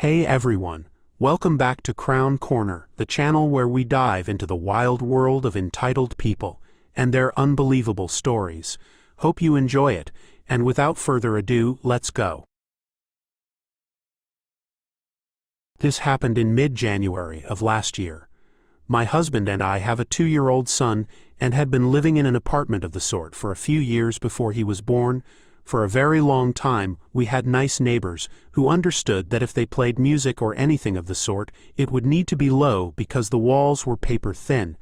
Hey everyone, welcome back to K-Korner, the channel where we dive into the wild world of entitled people and their unbelievable stories. Hope you enjoy it, and without further ado, let's go. This happened in mid-January of last year. My husband and I have a 2-year-old son and had been living in an apartment of the sort for a few years before he was born. For a very long time, we had nice neighbors who understood that if they played music or anything of the sort, it would need to be low because the walls were paper thin.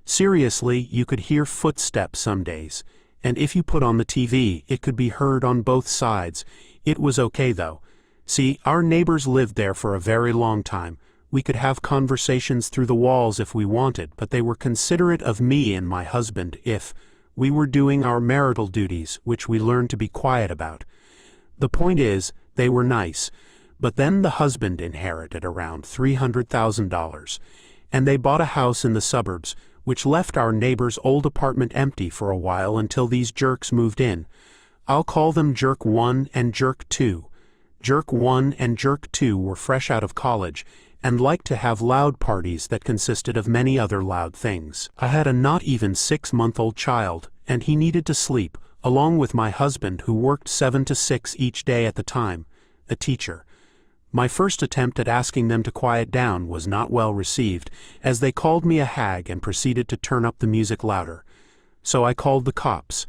Seriously, you could hear footsteps some days, and if you put on the TV, it could be heard on both sides. It was okay though. See, our neighbors lived there for a very long time. We could have conversations through the walls if we wanted, but they were considerate of me and my husband if we were doing our marital duties, which we learned to be quiet about. The point is, they were nice, but then the husband inherited around $300,000, and they bought a house in the suburbs, which left our neighbor's old apartment empty for a while until these jerks moved in. I'll call them Jerk 1 and Jerk 2. Jerk 1 and Jerk 2 were fresh out of college, and liked to have loud parties that consisted of many other loud things. I had a not even 6-month-old child, and he needed to sleep, along with my husband who worked 7 to 6 each day at the time, a teacher. My first attempt at asking them to quiet down was not well received, as they called me a hag and proceeded to turn up the music louder. So I called the cops.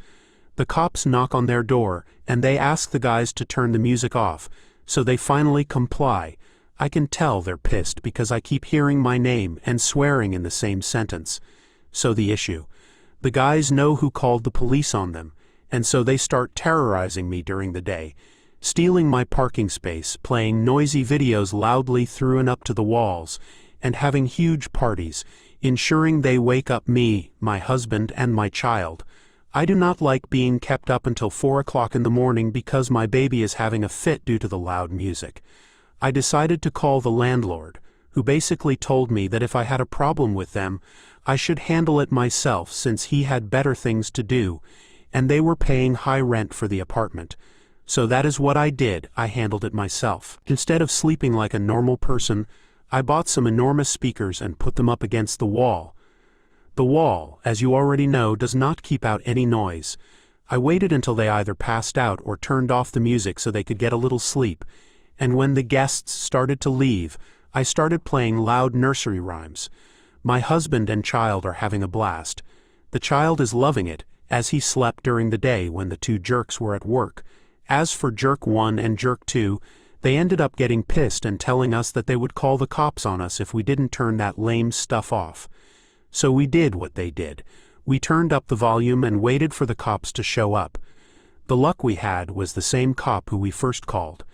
The cops knock on their door, and they ask the guys to turn the music off, so they finally comply. I can tell they're pissed because I keep hearing my name and swearing in the same sentence. So the issue. The guys know who called the police on them, and so they start terrorizing me during the day, stealing my parking space, playing noisy videos loudly through and up to the walls, and having huge parties, ensuring they wake up me, my husband, and my child. I do not like being kept up until 4 o'clock in the morning because my baby is having a fit due to the loud music. I decided to call the landlord, who basically told me that if I had a problem with them, I should handle it myself since he had better things to do, and they were paying high rent for the apartment. So that is what I did. I handled it myself. Instead of sleeping like a normal person, I bought some enormous speakers and put them up against the wall. The wall, as you already know, does not keep out any noise. I waited until they either passed out or turned off the music so they could get a little sleep. And when the guests started to leave, I started playing loud nursery rhymes. My husband and child are having a blast. The child is loving it, as he slept during the day when the 2 jerks were at work. As for Jerk 1 and Jerk 2, they ended up getting pissed and telling us that they would call the cops on us if we didn't turn that lame stuff off. So we did what they did. We turned up the volume and waited for the cops to show up. The luck we had was the same cop who we first called.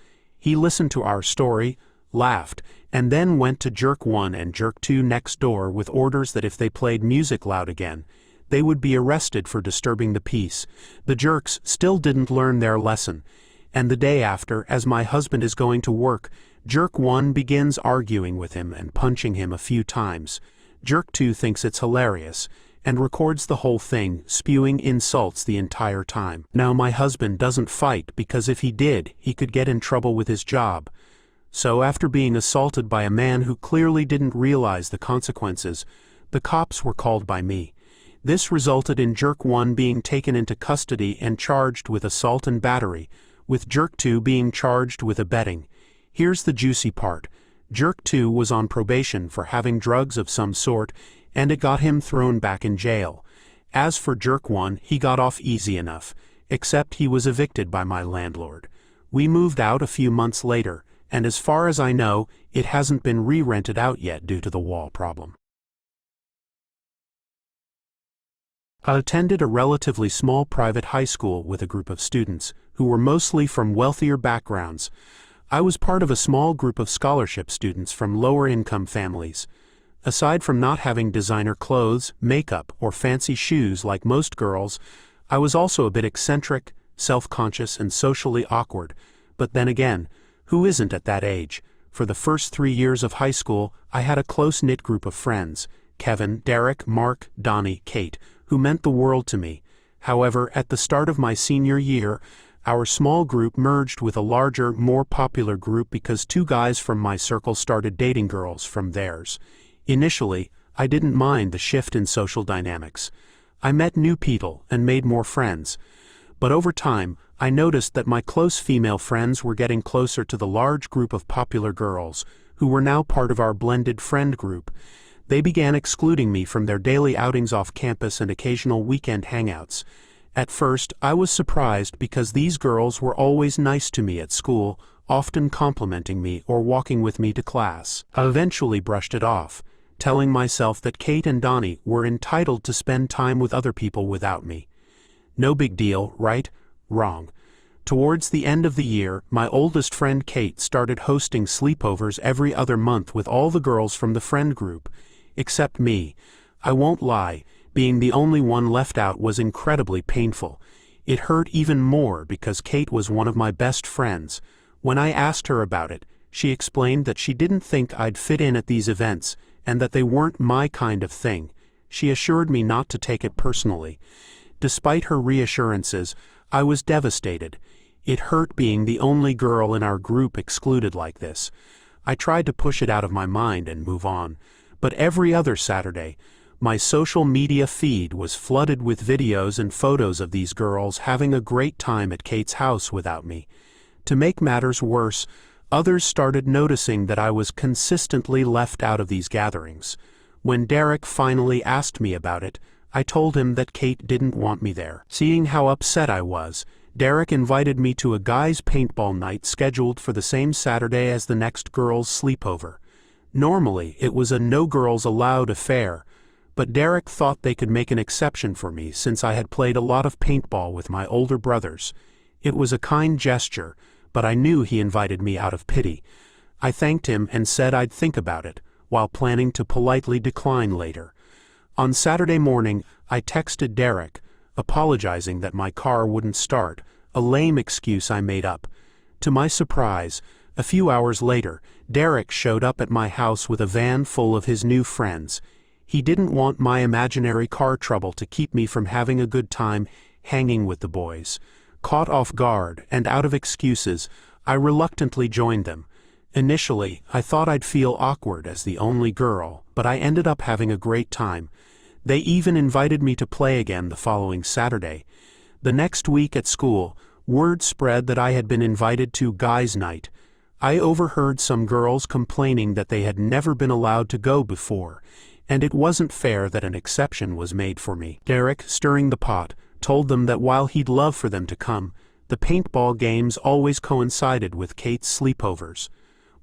He listened to our story, laughed, and then went to Jerk 1 and Jerk 2 next door with orders that if they played music loud again, they would be arrested for disturbing the peace. The jerks still didn't learn their lesson, and the day after, as my husband is going to work, Jerk 1 begins arguing with him and punching him a few times. Jerk 2 thinks it's hilarious, and records the whole thing, spewing insults the entire time. Now my husband doesn't fight because if he did, he could get in trouble with his job. So after being assaulted by a man who clearly didn't realize the consequences, the cops were called by me. This resulted in Jerk 1 being taken into custody and charged with assault and battery, with Jerk 2 being charged with abetting. Here's the juicy part. Jerk 2 was on probation for having drugs of some sort, and it got him thrown back in jail. As for Jerk 1, he got off easy enough, except he was evicted by my landlord. We moved out a few months later, and as far as I know, it hasn't been re-rented out yet due to the wall problem. I attended a relatively small private high school with a group of students who were mostly from wealthier backgrounds. I was part of a small group of scholarship students from lower-income families. Aside from not having designer clothes, makeup, or fancy shoes like most girls, I was also a bit eccentric, self-conscious, and socially awkward. But then again, who isn't at that age? For the first 3 years of high school, I had a close-knit group of friends, Kevin, Derek, Mark, Donnie, Kate, who meant the world to me. However, at the start of my senior year, Our small group merged with a larger, more popular group because two guys from my circle started dating girls from theirs. Initially, I didn't mind the shift in social dynamics. I met new people and made more friends. But over time, I noticed that my close female friends were getting closer to the large group of popular girls, who were now part of our blended friend group. They began excluding me from their daily outings off campus and occasional weekend hangouts. At first, I was surprised because these girls were always nice to me at school, often complimenting me or walking with me to class. I eventually brushed it off, telling myself that Kate and Donnie were entitled to spend time with other people without me. No big deal, right? Wrong. Towards the end of the year, my oldest friend Kate started hosting sleepovers every other month with all the girls from the friend group, except me. I won't lie, being the only one left out was incredibly painful. It hurt even more because Kate was one of my best friends. When I asked her about it, she explained that she didn't think I'd fit in at these events and that they weren't my kind of thing. She assured me not to take it personally. Despite her reassurances, I was devastated. It hurt being the only girl in our group excluded like this. I tried to push it out of my mind and move on, but every other Saturday, my social media feed was flooded with videos and photos of these girls having a great time at Kate's house without me. To make matters worse, others started noticing that I was consistently left out of these gatherings. When Derek finally asked me about it, I told him that Kate didn't want me there. Seeing how upset I was, Derek invited me to a guys' paintball night scheduled for the same Saturday as the next girls' sleepover. Normally, it was a no-girls-allowed affair, but Derek thought they could make an exception for me since I had played a lot of paintball with my older brothers. It was a kind gesture, but I knew he invited me out of pity. I thanked him and said I'd think about it, while planning to politely decline later. On Saturday morning, I texted Derek, apologizing that my car wouldn't start, a lame excuse I made up. To my surprise, a few hours later, Derek showed up at my house with a van full of his new friends. He didn't want my imaginary car trouble to keep me from having a good time hanging with the boys. Caught off guard and out of excuses, I reluctantly joined them. Initially, I thought I'd feel awkward as the only girl, but I ended up having a great time. They even invited me to play again the following Saturday. The next week at school, word spread that I had been invited to guys' night. I overheard some girls complaining that they had never been allowed to go before, and it wasn't fair that an exception was made for me. Derek, stirring the pot, told them that while he'd love for them to come, the paintball games always coincided with Kate's sleepovers.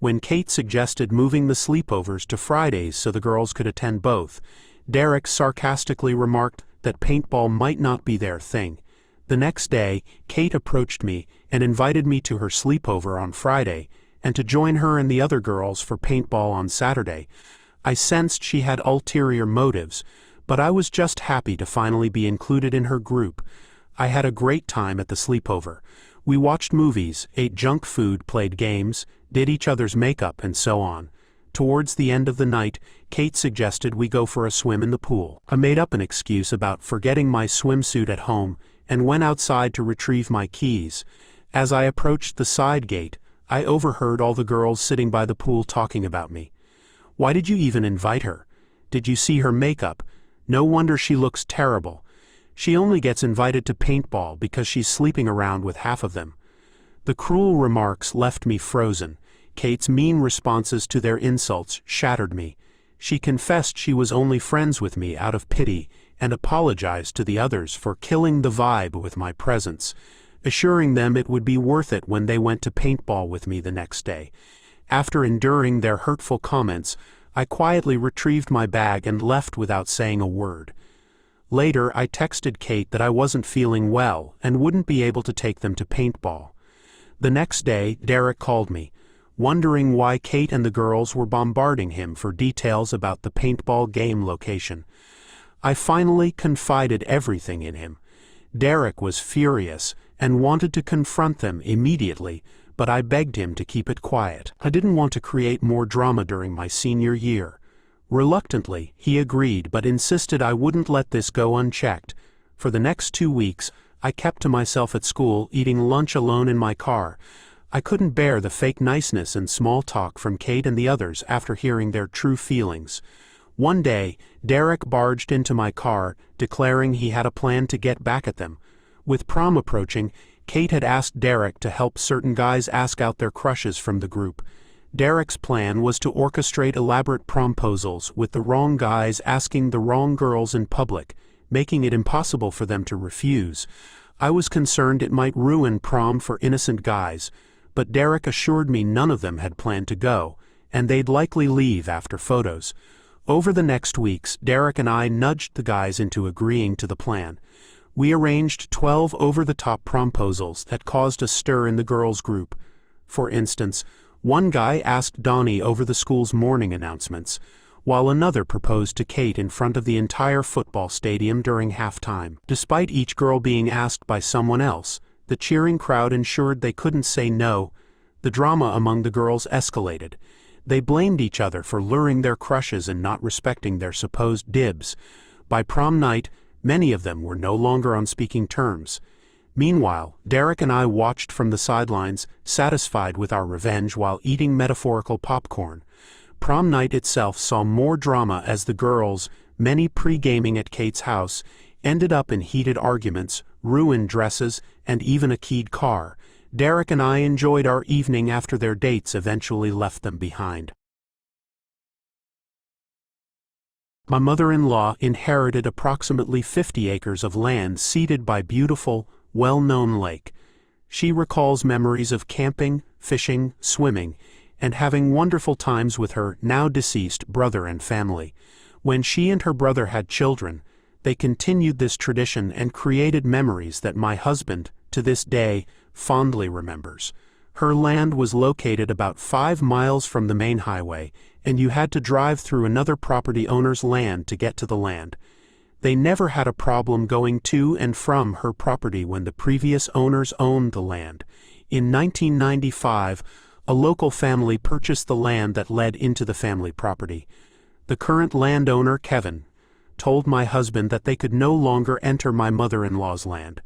When Kate suggested moving the sleepovers to Fridays so the girls could attend both, Derek sarcastically remarked that paintball might not be their thing. The next day, Kate approached me and invited me to her sleepover on Friday and to join her and the other girls for paintball on Saturday. I sensed she had ulterior motives, but I was just happy to finally be included in her group. I had a great time at the sleepover. We watched movies, ate junk food, played games, did each other's makeup, and so on. Towards the end of the night, Kate suggested we go for a swim in the pool. I made up an excuse about forgetting my swimsuit at home and went outside to retrieve my keys. As I approached the side gate, I overheard all the girls sitting by the pool talking about me. "Why did you even invite her? Did you see her makeup? No wonder she looks terrible. She only gets invited to paintball because she's sleeping around with half of them." The cruel remarks left me frozen. Kate's mean responses to their insults shattered me. She confessed she was only friends with me out of pity and apologized to the others for killing the vibe with my presence, assuring them it would be worth it when they went to paintball with me the next day. After enduring their hurtful comments, I quietly retrieved my bag and left without saying a word. Later, I texted Kate that I wasn't feeling well and wouldn't be able to take them to paintball. The next day, Derek called me, wondering why Kate and the girls were bombarding him for details about the paintball game location. I finally confided everything in him. Derek was furious and wanted to confront them immediately, but I begged him to keep it quiet. I didn't want to create more drama during my senior year. Reluctantly, he agreed but insisted I wouldn't let this go unchecked. For the next 2 weeks, I kept to myself at school, eating lunch alone in my car. I couldn't bear the fake niceness and small talk from Kate and the others after hearing their true feelings. One day, Derek barged into my car, declaring he had a plan to get back at them. With prom approaching, Kate had asked Derek to help certain guys ask out their crushes from the group. Derek's plan was to orchestrate elaborate promposals with the wrong guys asking the wrong girls in public, making it impossible for them to refuse. I was concerned it might ruin prom for innocent guys, but Derek assured me none of them had planned to go, and they'd likely leave after photos. Over the next weeks, Derek and I nudged the guys into agreeing to the plan. We arranged 12 over-the-top promposals that caused a stir in the girls' group. For instance, one guy asked Donnie over the school's morning announcements, while another proposed to Kate in front of the entire football stadium during halftime. Despite each girl being asked by someone else, the cheering crowd ensured they couldn't say no. The drama among the girls escalated. They blamed each other for luring their crushes and not respecting their supposed dibs. By prom night, many of them were no longer on speaking terms. Meanwhile, Derek and I watched from the sidelines, satisfied with our revenge while eating metaphorical popcorn. Prom night itself saw more drama as the girls, many pre-gaming at Kate's house, ended up in heated arguments, ruined dresses, and even a keyed car. Derek and I enjoyed our evening after their dates eventually left them behind. My mother-in-law inherited approximately 50 acres of land seeded by beautiful, well-known lake. She recalls memories of camping, fishing, swimming, and having wonderful times with her now-deceased brother and family. When she and her brother had children, they continued this tradition and created memories that my husband, to this day, fondly remembers. Her land was located about 5 miles from the main highway, and you had to drive through another property owner's land to get to the land. They never had a problem going to and from her property when the previous owners owned the land. In 1995, a local family purchased the land that led into the family property. The current landowner, Kevin, told my husband that they could no longer enter my mother-in-law's land.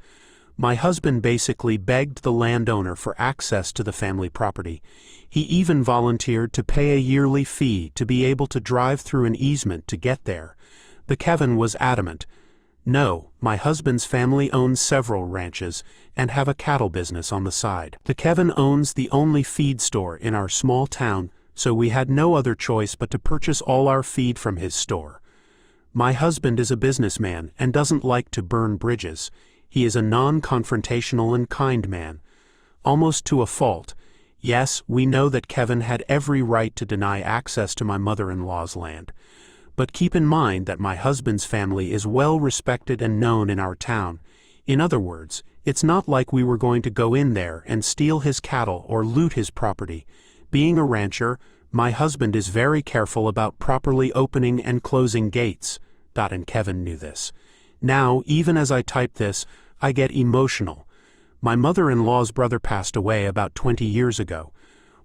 My husband basically begged the landowner for access to the family property. He even volunteered to pay a yearly fee to be able to drive through an easement to get there. The Kevin was adamant. No, my husband's family owns several ranches and have a cattle business on the side. The Kevin owns the only feed store in our small town, so we had no other choice but to purchase all our feed from his store. My husband is a businessman and doesn't like to burn bridges. He is a non-confrontational and kind man, almost to a fault. Yes, we know that Kevin had every right to deny access to my mother-in-law's land. But keep in mind that my husband's family is well respected and known in our town. In other words, it's not like we were going to go in there and steal his cattle or loot his property. Being a rancher, my husband is very careful about properly opening and closing gates. Dot and Kevin knew this. Now, even as I type this, I get emotional. My mother-in-law's brother passed away about 20 years ago.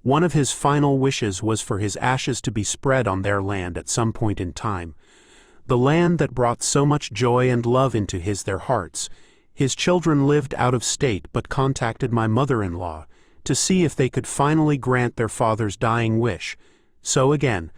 One of his final wishes was for his ashes to be spread on their land at some point in time. The land that brought so much joy and love into their hearts. His children lived out of state but contacted my mother-in-law to see if they could finally grant their father's dying wish. So again,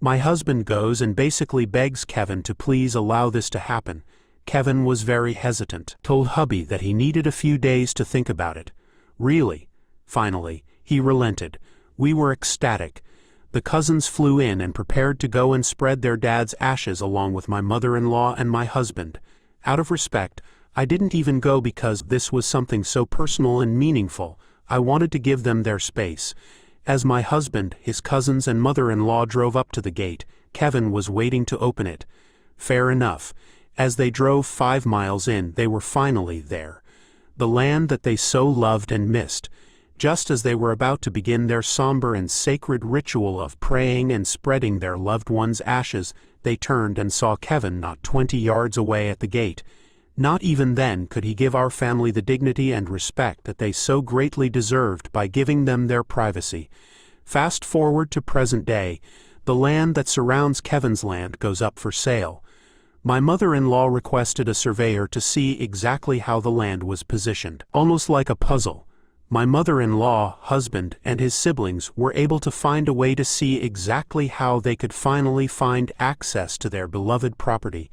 my husband goes and basically begs Kevin to please allow this to happen. Kevin was very hesitant, told hubby that he needed a few days to think about it. Really? Finally, he relented. We were ecstatic. The cousins flew in and prepared to go and spread their dad's ashes along with my mother-in-law and my husband. Out of respect, I didn't even go because this was something so personal and meaningful. I wanted to give them their space. As my husband, his cousins, and mother-in-law drove up to the gate, Kevin was waiting to open it. Fair enough. As they drove 5 miles in, they were finally there. The land that they so loved and missed. Just as they were about to begin their somber and sacred ritual of praying and spreading their loved one's ashes, they turned and saw Kevin not 20 yards away at the gate. Not even then could he give our family the dignity and respect that they so greatly deserved by giving them their privacy. Fast forward to present day, the land that surrounds Kevin's land goes up for sale. My mother-in-law requested a surveyor to see exactly how the land was positioned. Almost like a puzzle, my mother-in-law, husband, and his siblings were able to find a way to see exactly how they could finally find access to their beloved property.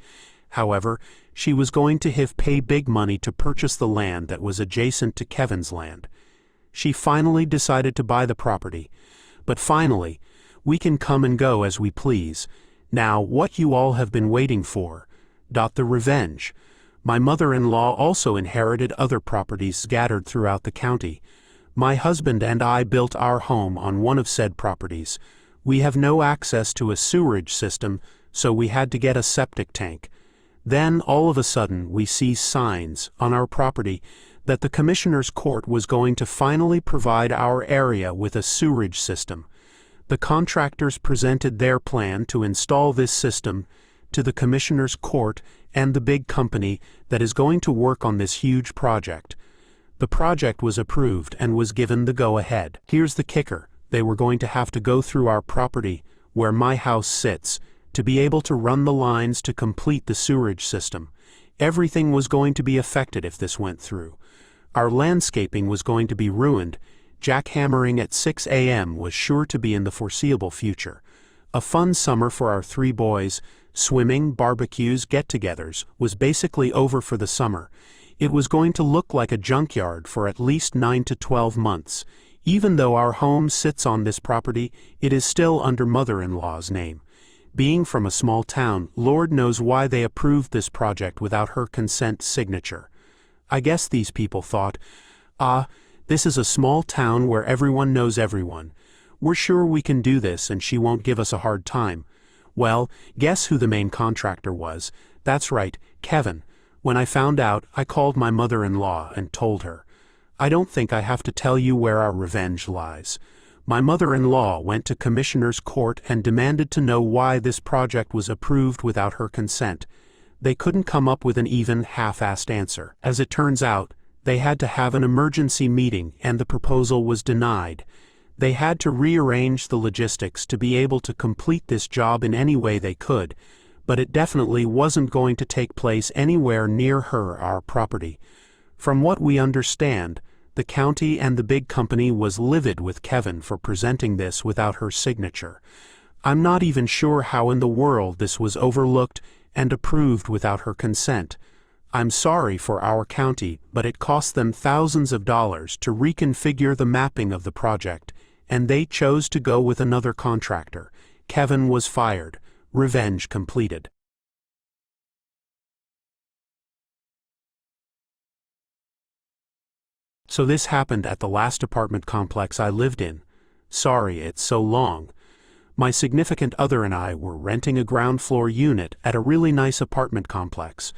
However, she was going to have pay big money to purchase the land that was adjacent to Kevin's land. She finally decided to buy the property. But finally, we can come and go as we please. Now, what you all have been waiting for. The revenge. My mother-in-law also inherited other properties scattered throughout the county. My husband and I built our home on one of said properties. We have no access to a sewerage system, so we had to get a septic tank. Then, all of a sudden, we see signs on our property that the Commissioner's Court was going to finally provide our area with a sewerage system. The contractors presented their plan to install this system to the Commissioner's Court and the big company that is going to work on this huge project. The project was approved and was given the go-ahead. Here's the kicker: they were going to have to go through our property, where my house sits, to be able to run the lines to complete the sewerage system. Everything was going to be affected if this went through. Our landscaping was going to be ruined. Jackhammering at 6 a.m. was sure to be in the foreseeable future. A fun summer for our 3 boys. Swimming, barbecues, get-togethers was basically over for the summer. It was going to look like a junkyard for at least 9 to 12 months. Even though our home sits on this property, it is still under mother-in-law's name. Being from a small town, Lord knows why they approved this project without her consent signature. I guess these people thought, this is a small town where everyone knows everyone. We're sure we can do this and she won't give us a hard time. Well, guess who the main contractor was? That's right, Kevin. When I found out, I called my mother-in-law and told her. I don't think I have to tell you where our revenge lies. My mother-in-law went to Commissioner's Court and demanded to know why this project was approved without her consent. They couldn't come up with an even half-assed answer. As it turns out, they had to have an emergency meeting and the proposal was denied. They had to rearrange the logistics to be able to complete this job in any way they could, but it definitely wasn't going to take place anywhere near our property. From what we understand, the county and the big company was livid with Kevin for presenting this without her signature. I'm not even sure how in the world this was overlooked and approved without her consent. I'm sorry for our county, but it cost them thousands of dollars to reconfigure the mapping of the project, and they chose to go with another contractor. Kevin was fired. Revenge completed. So this happened at the last apartment complex I lived in. Sorry it's so long. My significant other and I were renting a ground floor unit at a really nice apartment complex.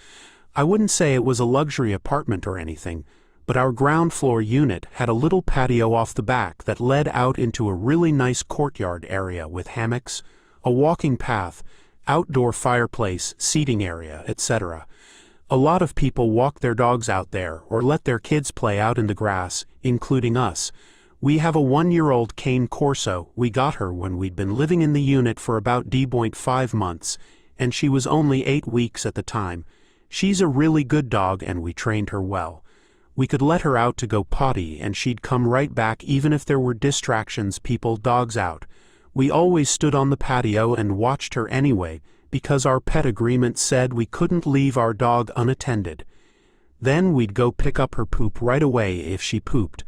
I wouldn't say it was a luxury apartment or anything, but our ground floor unit had a little patio off the back that led out into a really nice courtyard area with hammocks, a walking path, outdoor fireplace, seating area, etc. A lot of people walk their dogs out there or let their kids play out in the grass, including us. We have a 1-year-old cane corso. We got her when we'd been living in the unit for about 5 months, and she was only 8 weeks at the time. She's a really good dog and we trained her well. We could let her out to go potty and she'd come right back even if there were distractions, people, dogs out. We always stood on the patio and watched her anyway, because our pet agreement said we couldn't leave our dog unattended. Then we'd go pick up her poop right away if she pooped.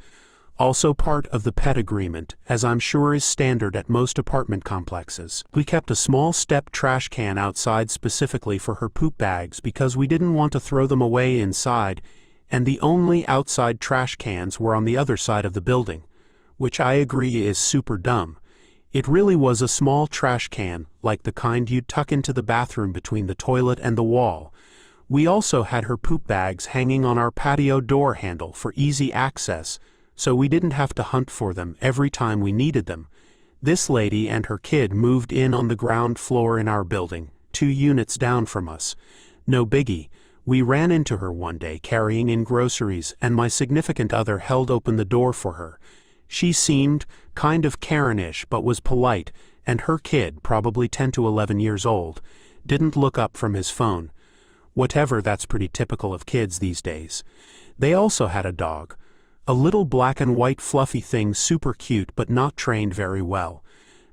Also part of the pet agreement, as I'm sure is standard at most apartment complexes. We kept a small step trash can outside specifically for her poop bags because we didn't want to throw them away inside, and the only outside trash cans were on the other side of the building, which I agree is super dumb. It really was a small trash can, like the kind you'd tuck into the bathroom between the toilet and the wall. We also had her poop bags hanging on our patio door handle for easy access, so we didn't have to hunt for them every time we needed them. This lady and her kid moved in on the ground floor in our building, 2 units down from us. No biggie. We ran into her one day carrying in groceries, and my significant other held open the door for her. She seemed kind of Karen-ish but was polite, and her kid, probably 10 to 11 years old, didn't look up from his phone. Whatever, that's pretty typical of kids these days. They also had a dog. A little black and white fluffy thing, super cute but not trained very well.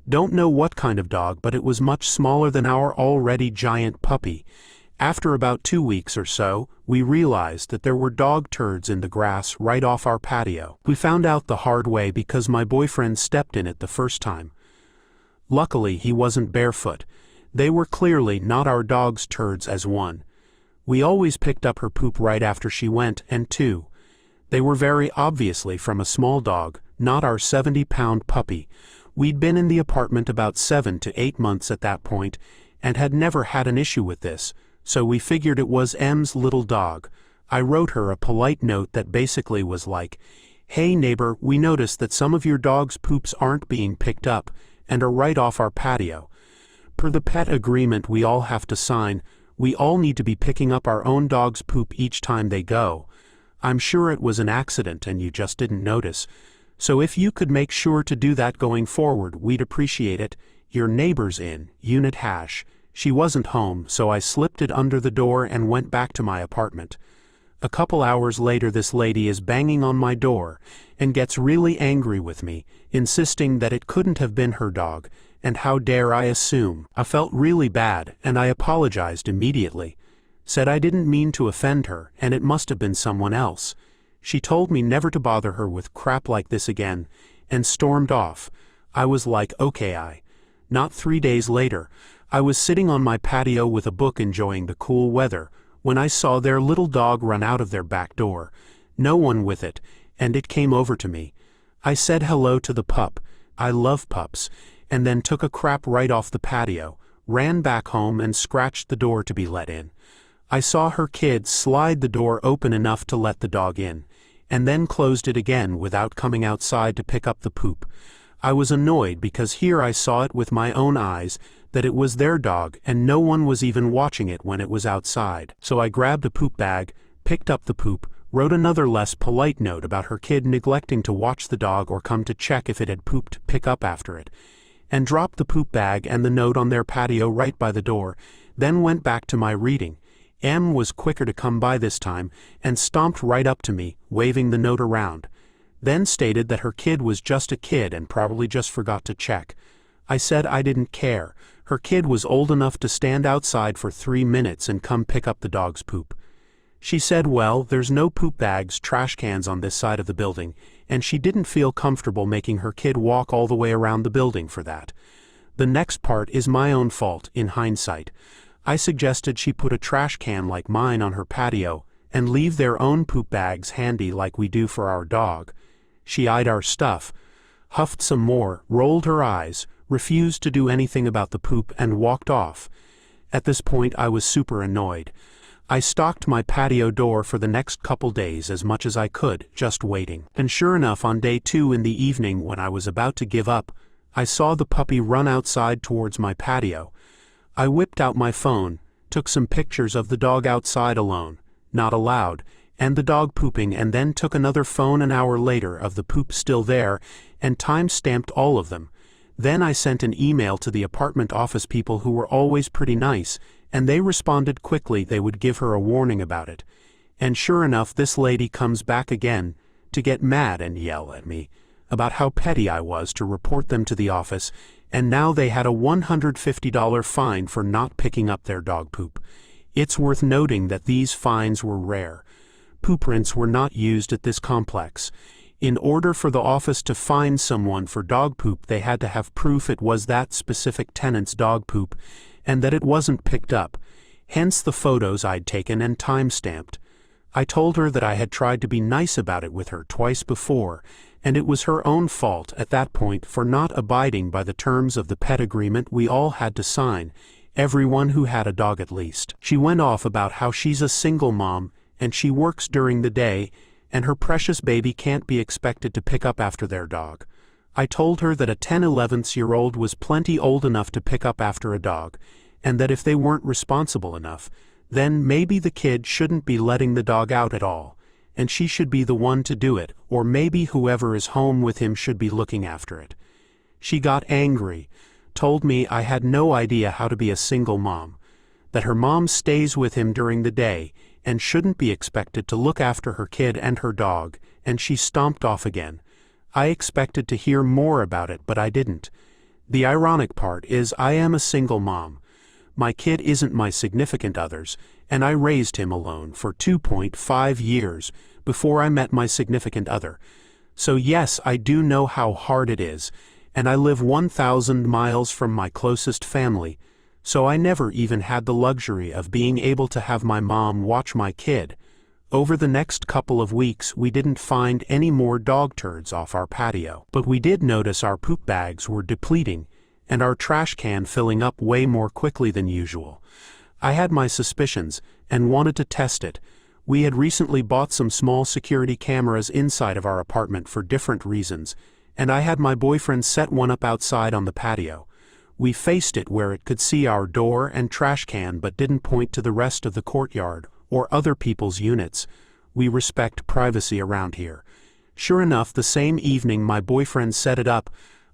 Don't know what kind of dog, but it was much smaller than our already giant puppy. After about 2 weeks or so, we realized that there were dog turds in the grass right off our patio. We found out the hard way because my boyfriend stepped in it the first time. Luckily, he wasn't barefoot. They were clearly not our dog's turds as one. We always picked up her poop right after she went, and two. They were very obviously from a small dog, not our 70-pound puppy. We'd been in the apartment about 7 to 8 months at that point, and had never had an issue with this, so we figured it was M's little dog. I wrote her a polite note that basically was like, "Hey neighbor, we noticed that some of your dog's poops aren't being picked up, and are right off our patio. Per the pet agreement we all have to sign, we all need to be picking up our own dog's poop each time they go. I'm sure it was an accident and you just didn't notice. So if you could make sure to do that going forward, we'd appreciate it. Your neighbor's in, unit hash." She wasn't home, so I slipped it under the door and went back to my apartment. A couple hours later, this lady is banging on my door and gets really angry with me, insisting that it couldn't have been her dog, and how dare I assume. I felt really bad, and I apologized immediately. Said I didn't mean to offend her, and it must have been someone else. She told me never to bother her with crap like this again, and stormed off. I was like, okay. Not 3 days later, I was sitting on my patio with a book enjoying the cool weather, when I saw their little dog run out of their back door. No one with it, and it came over to me. I said hello to the pup. I love pups, and then took a crap right off the patio, ran back home and scratched the door to be let in. I saw her kid slide the door open enough to let the dog in, and then closed it again without coming outside to pick up the poop. I was annoyed because here I saw it with my own eyes, that it was their dog and no one was even watching it when it was outside. So I grabbed a poop bag, picked up the poop, wrote another less polite note about her kid neglecting to watch the dog or come to check if it had pooped to pick up after it, and dropped the poop bag and the note on their patio right by the door, then went back to my reading. M was quicker to come by this time and stomped right up to me, waving the note around. Then stated that her kid was just a kid and probably just forgot to check. I said I didn't care. Her kid was old enough to stand outside for 3 minutes and come pick up the dog's poop. She said, well, there's no poop bags, trash cans on this side of the building, and she didn't feel comfortable making her kid walk all the way around the building for that. The next part is my own fault, in hindsight. I suggested she put a trash can like mine on her patio and leave their own poop bags handy like we do for our dog. She eyed our stuff, huffed some more, rolled her eyes, refused to do anything about the poop, and walked off. At this point I was super annoyed. I stalked my patio door for the next couple days as much as I could, just waiting. And sure enough, on day 2 in the evening when I was about to give up, I saw the puppy run outside towards my patio. I whipped out my phone, took some pictures of the dog outside alone, not allowed, and the dog pooping, and then took another phone an hour later of the poop still there, and time-stamped all of them. Then I sent an email to the apartment office people who were always pretty nice, and they responded quickly they would give her a warning about it. And sure enough, this lady comes back again to get mad and yell at me about how petty I was to report them to the office, and now they had a $150 fine for not picking up their dog poop. It's worth noting that these fines were rare. Poop rints were not used at this complex. In order for the office to fine someone for dog poop, they had to have proof it was that specific tenant's dog poop, and that it wasn't picked up, hence the photos I'd taken and time-stamped. I told her that I had tried to be nice about it with her twice before, and it was her own fault at that point for not abiding by the terms of the pet agreement we all had to sign, everyone who had a dog at least. She went off about how she's a single mom, and she works during the day, and her precious baby can't be expected to pick up after their dog. I told her that a 10-11-year-old was plenty old enough to pick up after a dog, and that if they weren't responsible enough, then maybe the kid shouldn't be letting the dog out at all, and she should be the one to do it, or maybe whoever is home with him should be looking after it. She got angry, told me I had no idea how to be a single mom. that her mom stays with him during the day and shouldn't be expected to look after her kid and her dog, and she stomped off again. I expected to hear more about it, but I didn't. The ironic part is I am a single mom. My kid isn't my significant other's, and I raised him alone for 2.5 years before I met my significant other. So yes, I do know how hard it is, and I live 1,000 miles from my closest family, so I never even had the luxury of being able to have my mom watch my kid. Over the next couple of weeks, we didn't find any more dog turds off our patio, but we did notice our poop bags were depleting and our trash can filling up way more quickly than usual. I had my suspicions and wanted to test it. We had recently bought some small security cameras inside of our apartment for different reasons, and I had my boyfriend set one up outside on the patio. We faced it where it could see our door and trash can but didn't point to the rest of the courtyard or other people's units. We respect privacy around here. Sure enough, the same evening my boyfriend set it up,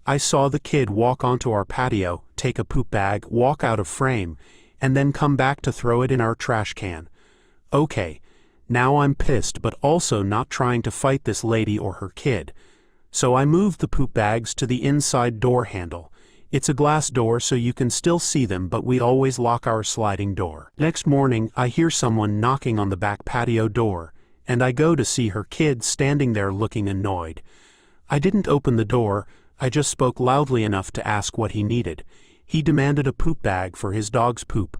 I saw the kid walk onto our patio, take a poop bag, walk out of frame, and then come back to throw it in our trash can. Okay, now I'm pissed but also not trying to fight this lady or her kid. So I moved the poop bags to the inside door handle. It's a glass door so you can still see them, but we always lock our sliding door. Next morning, I hear someone knocking on the back patio door, and I go to see her kid standing there looking annoyed. I didn't open the door, I just spoke loudly enough to ask what he needed. He demanded a poop bag for his dog's poop.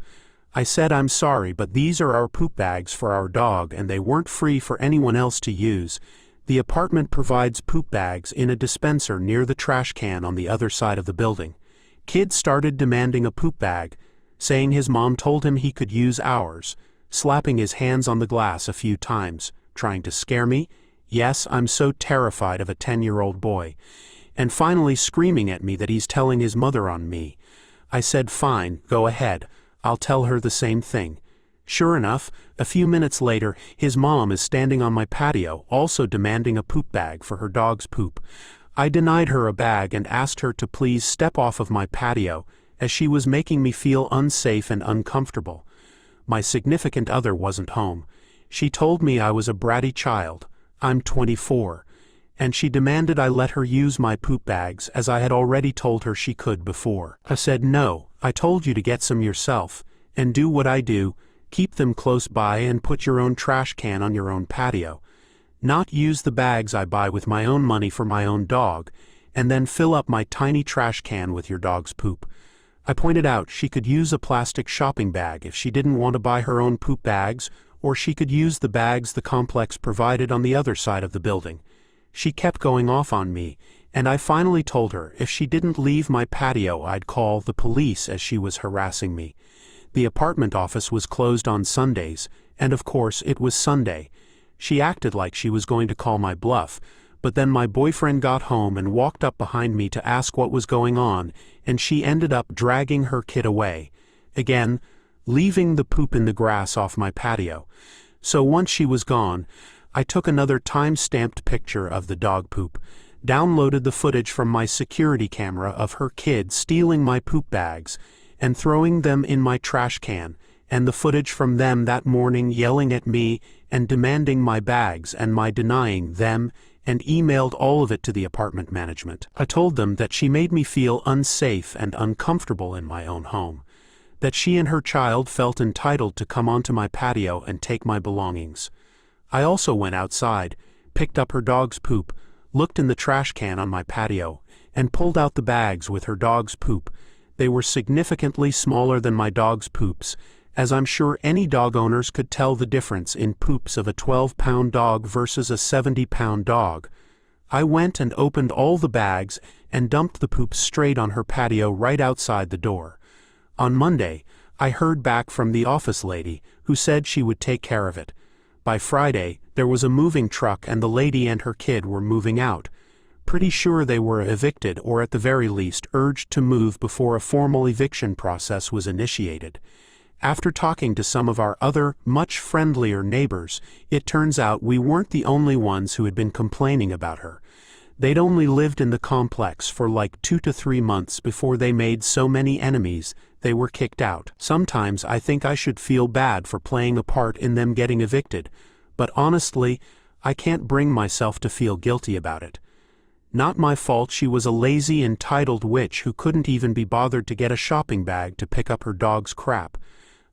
I said, "I'm sorry, but these are our poop bags for our dog and they weren't free for anyone else to use. The apartment provides poop bags in a dispenser near the trash can on the other side of the building." Kid started demanding a poop bag, saying his mom told him he could use ours, slapping his hands on the glass a few times, trying to scare me. Yes, I'm so terrified of a 10-year-old boy. And finally screaming at me that he's telling his mother on me. I said, "Fine, go ahead. I'll tell her the same thing." Sure enough, a few minutes later, his mom is standing on my patio, also demanding a poop bag for her dog's poop. I denied her a bag and asked her to please step off of my patio, as she was making me feel unsafe and uncomfortable. My significant other wasn't home. She told me I was a bratty child. I'm 24. And she demanded I let her use my poop bags as I had already told her she could before. I said, "No, I told you to get some yourself, and do what I do, keep them close by and put your own trash can on your own patio. Not use the bags I buy with my own money for my own dog, and then fill up my tiny trash can with your dog's poop." I pointed out she could use a plastic shopping bag if she didn't want to buy her own poop bags, or she could use the bags the complex provided on the other side of the building. She kept going off on me, and I finally told her if she didn't leave my patio I'd call the police as she was harassing me. The apartment office was closed on Sundays, and of course it was Sunday. She acted like she was going to call my bluff, but then my boyfriend got home and walked up behind me to ask what was going on, and she ended up dragging her kid away. Again, leaving the poop in the grass off my patio. So once she was gone, I took another time-stamped picture of the dog poop, downloaded the footage from my security camera of her kid stealing my poop bags and throwing them in my trash can, and the footage from them that morning yelling at me and demanding my bags and my denying them, and emailed all of it to the apartment management. I told them that she made me feel unsafe and uncomfortable in my own home, that she and her child felt entitled to come onto my patio and take my belongings. I also went outside, picked up her dog's poop, looked in the trash can on my patio, and pulled out the bags with her dog's poop. They were significantly smaller than my dog's poops, as I'm sure any dog owners could tell the difference in poops of a 12-pound dog versus a 70-pound dog. I went and opened all the bags and dumped the poop straight on her patio right outside the door. On Monday, I heard back from the office lady, who said she would take care of it. By Friday, there was a moving truck and the lady and her kid were moving out. Pretty sure they were evicted or at the very least urged to move before a formal eviction process was initiated. After talking to some of our other, much friendlier neighbors, it turns out we weren't the only ones who had been complaining about her. They'd only lived in the complex for like 2 to 3 months before they made so many enemies they were kicked out. Sometimes I think I should feel bad for playing a part in them getting evicted, but honestly, I can't bring myself to feel guilty about it. Not my fault she was a lazy, entitled witch who couldn't even be bothered to get a shopping bag to pick up her dog's crap.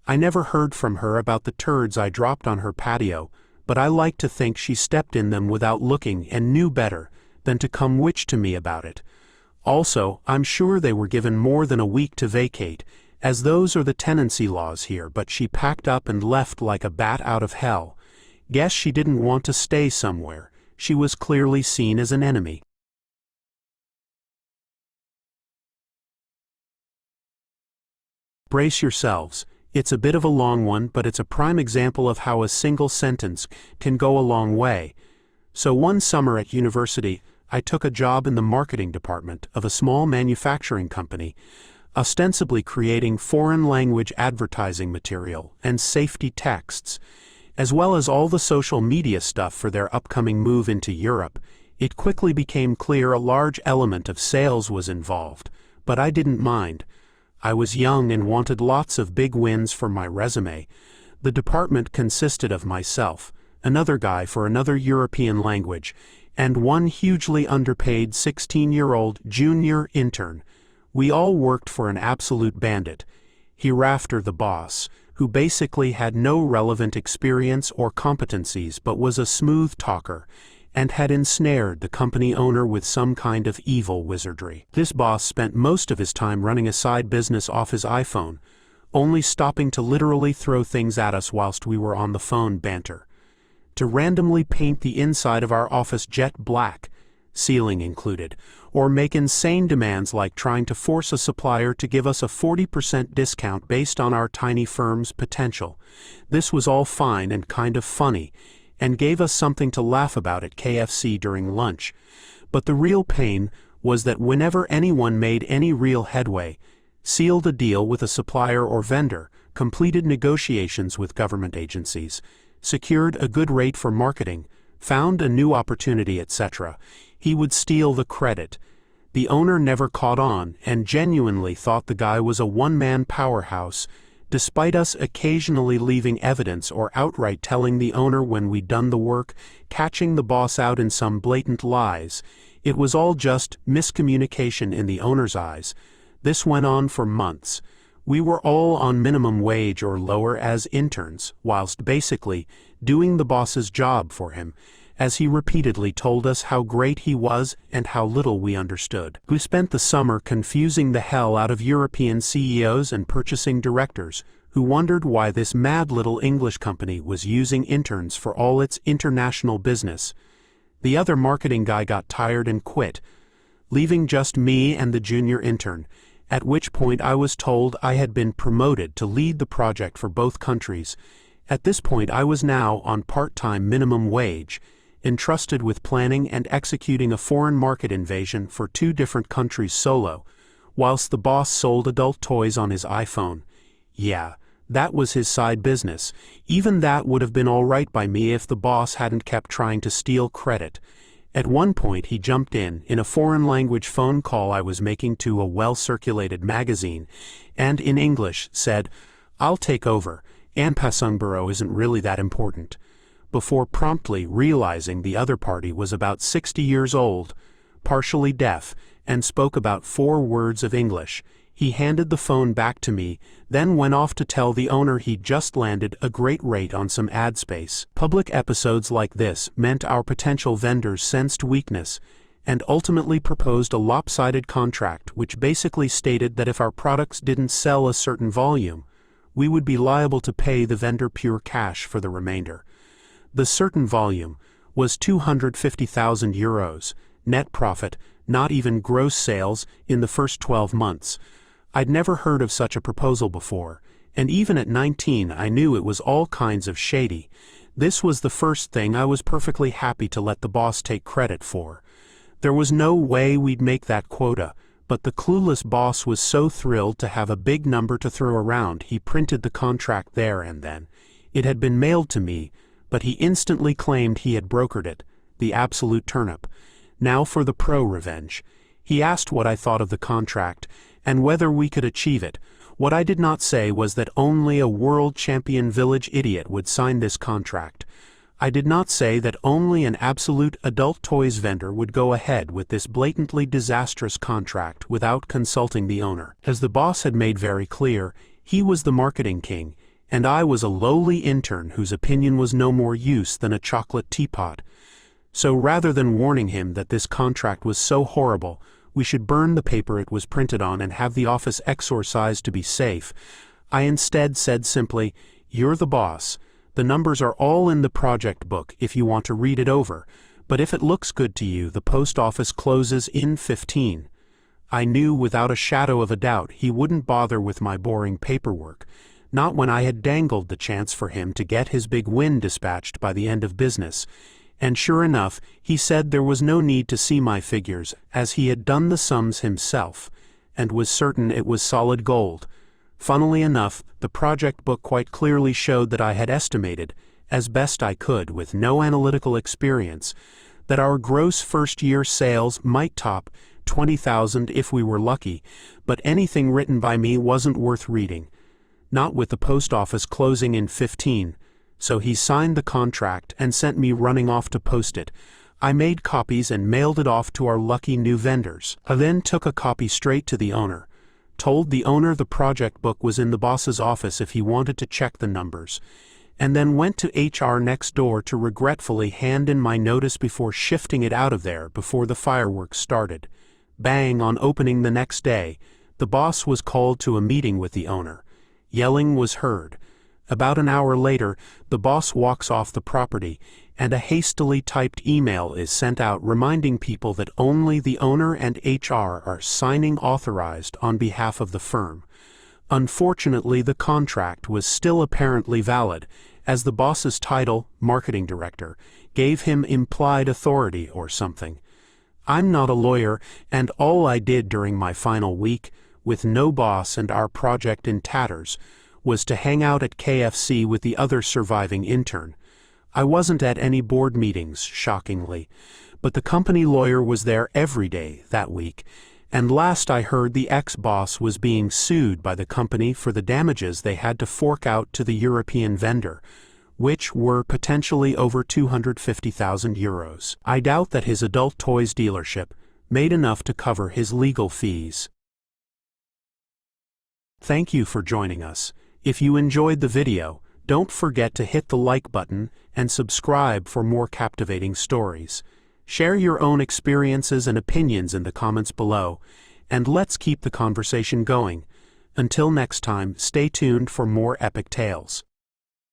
I never heard from her about the turds I dropped on her patio, but I like to think she stepped in them without looking and knew better than to come witch to me about it. Also, I'm sure they were given more than a week to vacate, as those are the tenancy laws here, but she packed up and left like a bat out of hell. Guess she didn't want to stay somewhere. She was clearly seen as an enemy. Brace yourselves. It's a bit of a long one, but it's a prime example of how a single sentence can go a long way. So one summer at university, I took a job in the marketing department of a small manufacturing company, ostensibly creating foreign language advertising material and safety texts, as well as all the social media stuff for their upcoming move into Europe. It quickly became clear a large element of sales was involved, but I didn't mind. I was young and wanted lots of big wins for my resume. The department consisted of myself, another guy for another European language, and one hugely underpaid 16-year-old junior intern. We all worked for an absolute bandit, hereafter the boss, who basically had no relevant experience or competencies but was a smooth talker, and had ensnared the company owner with some kind of evil wizardry. This boss spent most of his time running a side business off his iPhone, only stopping to literally throw things at us whilst we were on the phone banter. To randomly paint the inside of our office jet black, ceiling included, or make insane demands like trying to force a supplier to give us a 40% discount based on our tiny firm's potential. This was all fine and kind of funny, and gave us something to laugh about at KFC during lunch. But the real pain was that whenever anyone made any real headway, sealed a deal with a supplier or vendor, completed negotiations with government agencies, secured a good rate for marketing, found a new opportunity, etc., he would steal the credit. The owner never caught on and genuinely thought the guy was a one-man powerhouse, despite us occasionally leaving evidence or outright telling the owner when we'd done the work, catching the boss out in some blatant lies. It was all just miscommunication in the owner's eyes. This went on for months. We were all on minimum wage or lower as interns, whilst basically doing the boss's job for him, as he repeatedly told us how great he was and how little we understood. We spent the summer confusing the hell out of European CEOs and purchasing directors, who wondered why this mad little English company was using interns for all its international business. The other marketing guy got tired and quit, leaving just me and the junior intern, at which point I was told I had been promoted to lead the project for both countries. At this point I was now on part-time minimum wage, entrusted with planning and executing a foreign market invasion for 2 different countries solo, whilst the boss sold adult toys on his iPhone. Yeah, that was his side business. Even that would have been all right by me if the boss hadn't kept trying to steal credit. At one point he jumped in a foreign language phone call I was making to a well-circulated magazine, and in English said, "I'll take over, Anpassungsbüro isn't really that important," before promptly realizing the other party was about 60 years old, partially deaf, and spoke about 4 words of English. He handed the phone back to me, then went off to tell the owner he'd just landed a great rate on some ad space. Public episodes like this meant our potential vendors sensed weakness, and ultimately proposed a lopsided contract which basically stated that if our products didn't sell a certain volume, we would be liable to pay the vendor pure cash for the remainder. The certain volume was 250,000 euros, net profit, not even gross sales, in the first 12 months. I'd never heard of such a proposal before, and even at 19 I knew it was all kinds of shady. This was the first thing I was perfectly happy to let the boss take credit for. There was no way we'd make that quota, but the clueless boss was so thrilled to have a big number to throw around he printed the contract there and then. It had been mailed to me, but he instantly claimed he had brokered it, the absolute turnip. Now for the pro-revenge. He asked what I thought of the contract, and whether we could achieve it. What I did not say was that only a world champion village idiot would sign this contract. I did not say that only an absolute adult toys vendor would go ahead with this blatantly disastrous contract without consulting the owner. As the boss had made very clear, he was the marketing king, and I was a lowly intern whose opinion was no more use than a chocolate teapot. So rather than warning him that this contract was so horrible, we should burn the paper it was printed on and have the office exorcised to be safe, I instead said simply, "You're the boss. The numbers are all in the project book if you want to read it over, but if it looks good to you, the post office closes in 15. I knew without a shadow of a doubt he wouldn't bother with my boring paperwork, not when I had dangled the chance for him to get his big win dispatched by the end of business. And sure enough, he said there was no need to see my figures, as he had done the sums himself, and was certain it was solid gold. Funnily enough, the project book quite clearly showed that I had estimated, as best I could with no analytical experience, that our gross first-year sales might top 20,000 if we were lucky, but anything written by me wasn't worth reading. Not with the post office closing in 15. So he signed the contract and sent me running off to post it. I made copies and mailed it off to our lucky new vendors. I then took a copy straight to the owner. Told the owner the project book was in the boss's office if he wanted to check the numbers, and then went to HR next door to regretfully hand in my notice before shifting it out of there before the fireworks started. Bang on opening the next day, the boss was called to a meeting with the owner. Yelling was heard. About an hour later, the boss walks off the property, and a hastily typed email is sent out reminding people that only the owner and HR are signing authorized on behalf of the firm. Unfortunately, the contract was still apparently valid, as the boss's title, marketing director, gave him implied authority or something. I'm not a lawyer, and all I did during my final week, with no boss and our project in tatters, was to hang out at KFC with the other surviving intern. I wasn't at any board meetings, shockingly, but the company lawyer was there every day that week, and last I heard the ex-boss was being sued by the company for the damages they had to fork out to the European vendor, which were potentially over 250,000 euros. I doubt that his adult toys dealership made enough to cover his legal fees. Thank you for joining us. If you enjoyed the video, don't forget to hit the like button and subscribe for more captivating stories. Share your own experiences and opinions in the comments below, and let's keep the conversation going. Until next time, stay tuned for more epic tales.